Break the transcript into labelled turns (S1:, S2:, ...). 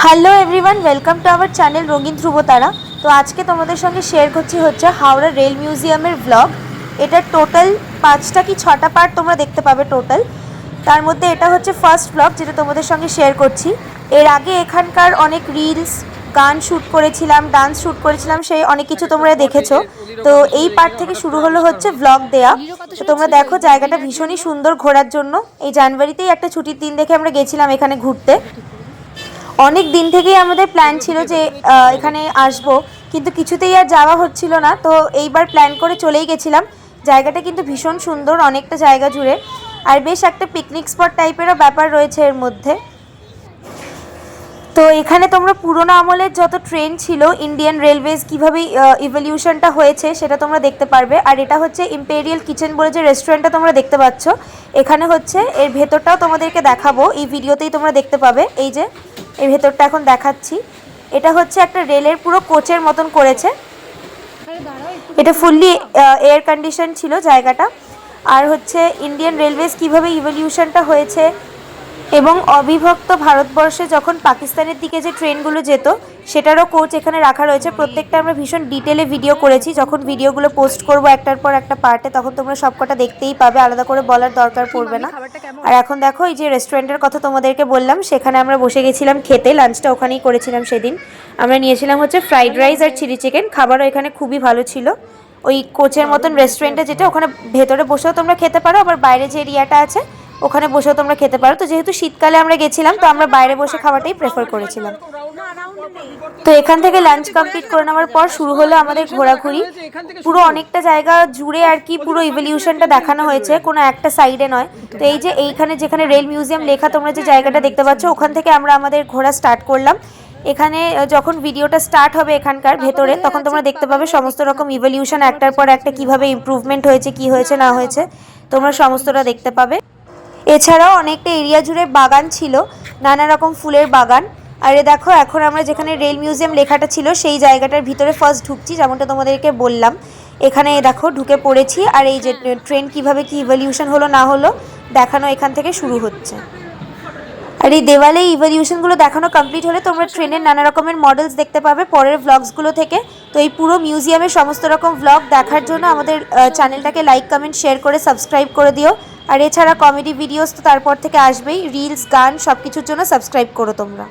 S1: Hello everyone, welcome to our channel রঙিন ধ্রুবতারা। তো আজকে তোমাদের সঙ্গে শেয়ার করছি হাওড়া রেল মিউজিয়ামের ব্লগ। এটা টোটাল 5টা কি 6টা পার্ট তোমরা দেখতে পাবে টোটাল। তার মধ্যে এটা হচ্ছে ফার্স্ট ব্লগ যেটা তোমাদের সঙ্গে শেয়ার করছি। এর আগে এখানকার অনেক রিলস, গান শ্যুট করেছিলাম, ডান্স শ্যুট করেছিলাম, সেই অনেক কিছু তোমরা দেখেছো। তো এই পার্ট থেকে শুরু হলো হচ্ছে ব্লগ দেয়া। তো তোমরা দেখো জায়গাটা ভীষণই সুন্দর ঘোরার জন্য। এই জানুয়ারিতেই একটা ছুটির দিন দেখে আমরা গেছিলাম এখানে ঘুরতে। অনেক দিন থেকেই আমাদের প্ল্যান ছিল যে এখানে আসব, কিন্তু কিছুতেই আর যাওয়া হচ্ছিল না। তো এইবার প্ল্যান করে চলেই গেছিলাম। জায়গাটা কিন্তু ভীষণ সুন্দর, অনেকটা জায়গা জুড়ে, আর বেশ একটা পিকনিক স্পট টাইপেরও ব্যাপার রয়েছে এর মধ্যে। তো এখানে তোমরা পুরোনো আমলের যত ট্রেন ছিল, ইন্ডিয়ান রেলওয়েজ কীভাবে ইভলিউশনটা হয়েছে সেটা তোমরা দেখতে পারবে। আর এটা হচ্ছে ইম্পেরিয়াল কিচেন বলে যে রেস্টুরেন্টটা তোমরা দেখতে পাচ্ছ, এখানে হচ্ছে এর ভেতরটাও তোমাদেরকে দেখাবো, এই ভিডিওতেই তোমরা দেখতে পাবে। এই যে এই ভেতরটা এখন দেখাচ্ছি, এটা হচ্ছে একটা রেলের পুরো কোচের মতন করেছে। এটা ফুললি এয়ার কন্ডিশন ছিল জায়গাটা। আর হচ্ছে ইন্ডিয়ান রেলওয়েজ কীভাবে ইভলিউশনটা হয়েছে, এবং অবিভক্ত ভারতবর্ষে যখন পাকিস্তানের দিকে যে ট্রেনগুলো যেত সেটারও কোচ এখানে রাখা রয়েছে। প্রত্যেকটা আমরা ভীষণ ডিটেলে ভিডিও করেছি। যখন ভিডিওগুলো পোস্ট করব একটার পর একটা পার্টে, তখন তোমরা সবকটা দেখতেই পাবে, আলাদা করে বলার দরকার পড়বে না। আর এখন দেখো এই যে রেস্টুরেন্টের কথা তোমাদেরকে বললাম, সেখানে আমরা বসে গেছিলাম খেতে। লাঞ্চটা ওখানেই করেছিলাম সেদিন। আমরা নিয়েছিলাম হচ্ছে ফ্রাইড রাইস আর চিলি চিকেন। খাবারও এখানে খুবই ভালো ছিল। ওই কোচের মতন রেস্টুরেন্টে যেটা, ওখানে ভেতরে বসেও তোমরা খেতে পারো, আবার বাইরে যে এরিয়াটা আছে ওখানে বসেও তোমরা খেতে পারো। তো যেহেতু শীতকালে আমরা গেছিলাম, তো আমরা বাইরে বসে খাওয়াটাই প্রেফার করেছিলাম। তো এখান থেকে লাঞ্চ কমপ্লিট করে নেওয়ার পর শুরু হলো আমাদের ঘোরাঘুরি। পুরো অনেকটা জায়গা জুড়ে আর কি পুরো ইভলিউশনটা দেখানো হয়েছে, কোনো একটা সাইডে নয়। তো এই যে এইখানে যেখানে রেল মিউজিয়াম লেখা তোমরা যে জায়গাটা দেখতে পাচ্ছ, ওখান থেকে আমরা আমাদের ঘোরা স্টার্ট করলাম। এখানে যখন ভিডিওটা স্টার্ট হবে এখানকার ভেতরে, তখন তোমরা দেখতে পাবে সমস্ত রকম ইভলিউশন একটার পর একটা, কিভাবে ইমপ্রুভমেন্ট হয়েছে, কি হয়েছে না হয়েছে, তোমরা সমস্তটা দেখতে পাবে। এছাড়াও অনেকটা এরিয়া জুড়ে বাগান ছিল, নানা রকম ফুলের বাগান। আর এ দেখো এখন আমরা যেখানে রেল মিউজিয়াম লেখাটা ছিল সেই জায়গাটার ভিতরে ফার্স্ট ঢুকছি, যেমনটা তোমাদেরকে বললাম। এখানে দেখো ঢুকে পড়েছি, আর এই যে ট্রেন কিভাবে কি ইভলিউশন হলো না হলো দেখানো এখান থেকে শুরু হচ্ছে। আর এই দেওয়ালে ইভলিউশনগুলো দেখানো কমপ্লিট হলে তোমরা ট্রেনের নানা রকমের মডেলস দেখতে পাবে পরের ভ্লগসগুলো থেকে। তো এই পুরো মিউজিয়ামের সমস্ত রকম ভ্লগ দেখার জন্য আমাদের চ্যানেলটাকে লাইক, কমেন্ট, শেয়ার করে সাবস্ক্রাইব করে দিও। আর এছাড়া কমেডি ভিডিওস তো তারপর থেকে আসবেই, রিলস, গান সব কিছুর জন্য সাবস্ক্রাইব করো তোমরা।